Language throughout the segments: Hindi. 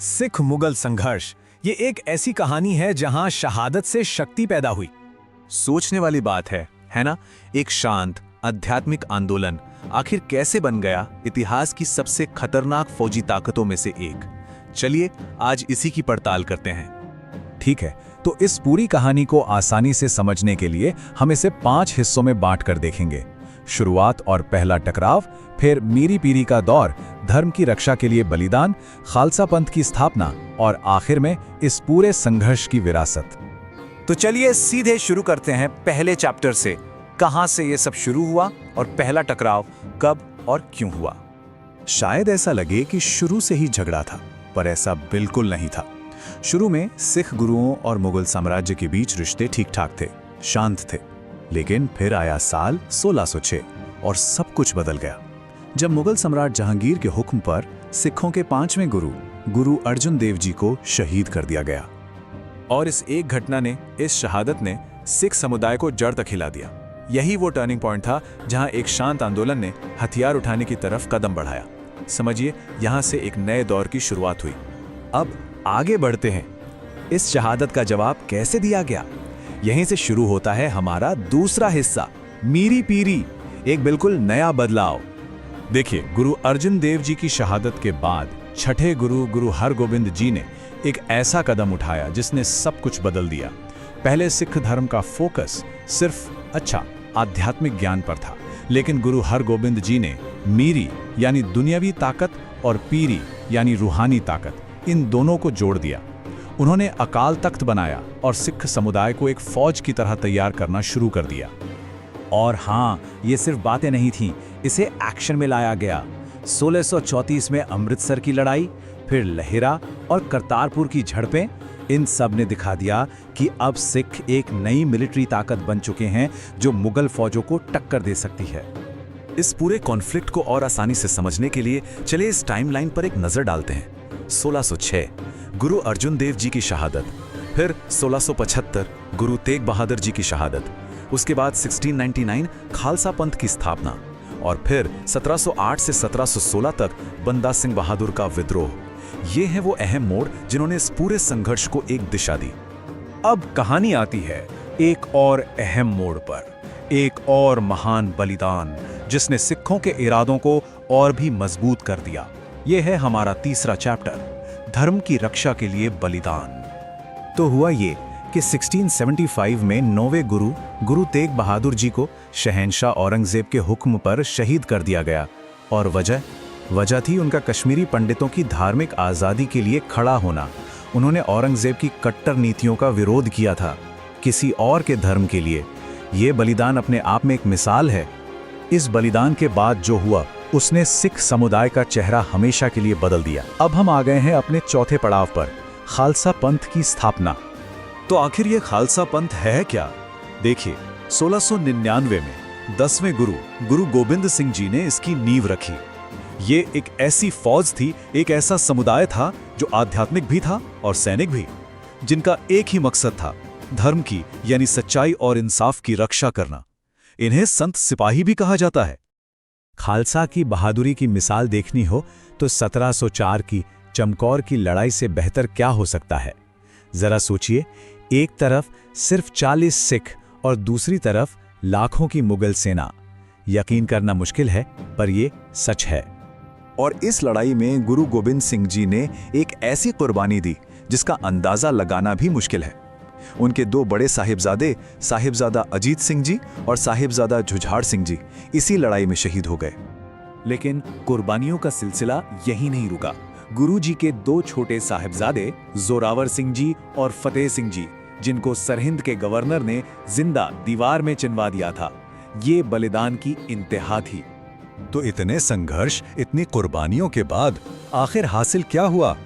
सिख मुगल संघर्ष ये एक ऐसी कहानी है जहां शहादत से शक्ति पैदा हुई। सोचने वाली बात है ना? एक शांत आध्यात्मिक आंदोलन आखिर कैसे बन गया इतिहास की सबसे खतरनाक फौजी ताकतों में से एक। चलिए आज इसी की पड़ताल करते हैं। ठीक है, तो इस पूरी कहानी को आसानी से समझने के लिए हम इसे 5 हिस्सों में बांटकर देखेंगे। शुरुआत और पहला टकराव, फिर मीरी पीरी का दौर, धर्म की रक्षा के लिए बलिदान, खालसा पंथ की स्थापना और आखिर में इस पूरे संघर्ष की विरासत। तो चलिए सीधे शुरू करते हैं पहले चैप्टर से। कहां से ये सब शुरू हुआ और पहला टकराव कब और क्यों हुआ? शायद ऐसा लगे कि शुरू से ही झगड़ा था, पर ऐसा बिल्कुल नहीं था। शुरू में सिख गुरुओं और मुगल साम्राज्य के बीच रिश्ते ठीक ठाक थे, शांत थे। लेकिन फिर आया साल 1606 और सब कुछ बदल गया, जब मुगल सम्राट जहांगीर के हुक्म पर सिखों के 5वें गुरु अर्जुन देव जी को शहीद कर दिया गया। और इस एक घटना ने, इस शहादत ने सिख समुदाय को जड़ तक हिला दिया। यही वो टर्निंग पॉइंट था जहां एक शांत आंदोलन ने हथियार उठाने की तरफ कदम बढ़ाया। समझिए, यहां से एक नए दौर की शुरुआत हुई। अब आगे बढ़ते हैं। इस शहादत का जवाब कैसे दिया गया? यहीं से शुरू होता है हमारा दूसरा हिस्सा, मीरी पीरी, एक बिल्कुल नया बदलाव। देखिए, गुरु अर्जुन देव जी की शहादत के बाद छठे गुरु हरगोबिंद जी ने एक ऐसा कदम उठाया जिसने सब कुछ बदल दिया। पहले सिख धर्म का फोकस सिर्फ आध्यात्मिक ज्ञान पर था, लेकिन गुरु हरगोबिंद जी ने मीरी यानी दुनियावी ताकत और पीरी यानी रूहानी ताकत, इन दोनों को जोड़ दिया। उन्होंने अकाल तख्त बनाया और सिख समुदाय को एक फौज की तरह तैयार करना शुरू कर दिया। और हाँ, ये सिर्फ बातें नहीं थीं, इसे एक्शन में लाया गया। 1634 में अमृतसर की लड़ाई, फिर लहेरा और करतारपुर की झड़पें, इन सब ने दिखा दिया कि अब सिख एक नई मिलिट्री ताकत बन चुके हैं जो मुगल फौजों को टक्कर दे सकती है। इस पूरे कॉन्फ्लिक्ट को और आसानी से समझने के लिए चलिए इस टाइमलाइन पर एक नजर डालते हैं। 1606 गुरु अर्जुन देव जी की शहादत, फिर 1675 गुरु तेग बहादुर जी की शहादत, उसके बाद 1699 खालसा पंथ की स्थापना, और फिर 1708 से 1716 तक बंदा सिंह बहादुर का विद्रोह। ये हैं वो अहम मोड़ जिन्होंने इस पूरे संघर्ष को एक दिशा दी। अब कहानी आती है एक और अहम मोड़ पर, एक और महान बलिदान जिसने सिखों के इरादों को और भी मजबूत कर दिया। यह है हमारा तीसरा चैप्टर, धर्म की रक्षा के लिए बलिदान। तो हुआ ये कि 1675 में 9वें गुरु तेग बहादुर जी को शहंशाह औरंगजेब के हुक्म पर शहीद कर दिया गया। और वजह थी उनका कश्मीरी पंडितों की धार्मिक आज़ादी के लिए खड़ा होना। उन्होंने औरंगजेब की कट्टर नीतियों का विरोध किया था, किसी और के धर्म के लिए। ये बलिदान अपने आप में एक मिसाल है। इस बलिदान के बाद जो हुआ, उसने सिख समुदाय का चेहरा हमेशा के लिए बदल दिया। अब हम आ गए हैं अपने चौथे पड़ाव पर, खालसा पंथ की स्थापना। तो आखिर ये खालसा पंथ है क्या? देखिए, 1699 में 10वें गुरु गोबिंद सिंह जी ने इसकी नींव रखी। ये एक ऐसी फौज थी, एक ऐसा समुदाय था जो आध्यात्मिक भी था और सैनिक भी, जिनका एक ही मकसद था, धर्म की यानी सच्चाई और इंसाफ की रक्षा करना। इन्हें संत सिपाही भी कहा जाता है। खालसा की बहादुरी की मिसाल देखनी हो तो 1704 की चमकौर की लड़ाई से बेहतर क्या हो सकता है? जरा सोचिए, एक तरफ सिर्फ 40 सिख और दूसरी तरफ लाखों की मुगल सेना। यकीन करना मुश्किल है, पर यह सच है। और इस लड़ाई में गुरु गोबिंद सिंह जी ने एक ऐसी कुर्बानी दी जिसका अंदाजा लगाना भी मुश्किल है। उनके 2 बड़े साहिबजादे, साहिबजादा अजीत सिंह जी और साहिबजादा जुझार सिंह जी, इसी लड़ाई में शहीद हो गए। लेकिन कुर्बानियों का सिलसिला यहीं नहीं रुका। गुरु जी के 2 छोटे साहिबजादे, जोरावर सिंह जी और फतेह सिंह जी, जिनको सरहिंद के गवर्नर ने जिंदा दीवार में चिनवा दिया था, ये बलिदान की इंतहा थी। तो इतने संघर्ष, इतनी कुर्बानियों के बाद आखिर हासिल क्या हुआ?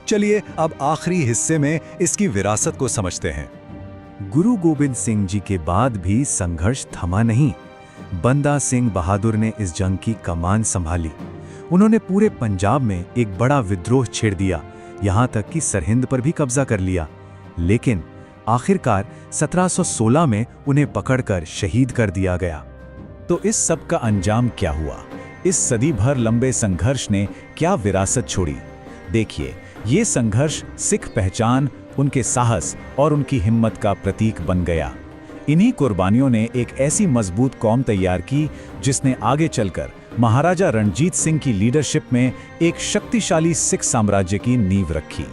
चलिए अब आखिरी हिस्से में इसकी विरासत को समझते हैं। गुरु गोबिंद सिंह जी के बाद भी संघर्ष थमा नहीं। बंदा सिंह बहादुर ने इस जंग की कमान संभाली। उन्होंने पूरे पंजाब में एक बड़ा विद्रोह छेड़ दिया, यहां तक कि सरहिंद पर भी कब्जा कर लिया। लेकिन आखिरकार 1716 में उन्हें पकड़कर शहीद कर दिया गया। तो इस सब का अंजाम क्या हुआ? इस सदी भर लंबे संघर्ष ने क्या विरासत छोड़ी? देखिए, ये संघर्ष सिख पहचान, उनके साहस और उनकी हिम्मत का प्रतीक बन गया। इन्हीं कुर्बानियों ने एक ऐसी मजबूत कौम तैयार की जिसने आगे चलकर महाराजा रणजीत सिंह की लीडरशिप में एक शक्तिशाली सिख साम्राज्य की नींव रखी।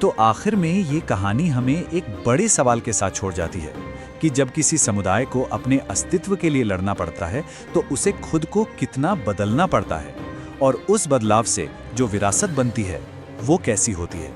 तो आखिर में ये कहानी हमें एक बड़े सवाल के साथ छोड़ जाती है कि जब किसी समुदाय को अपने अस्तित्व के लिए लड़ना पड़ता है तो उसे खुद को कितना बदलना पड़ता है, और उस बदलाव से जो विरासत बनती है वो कैसी होती है।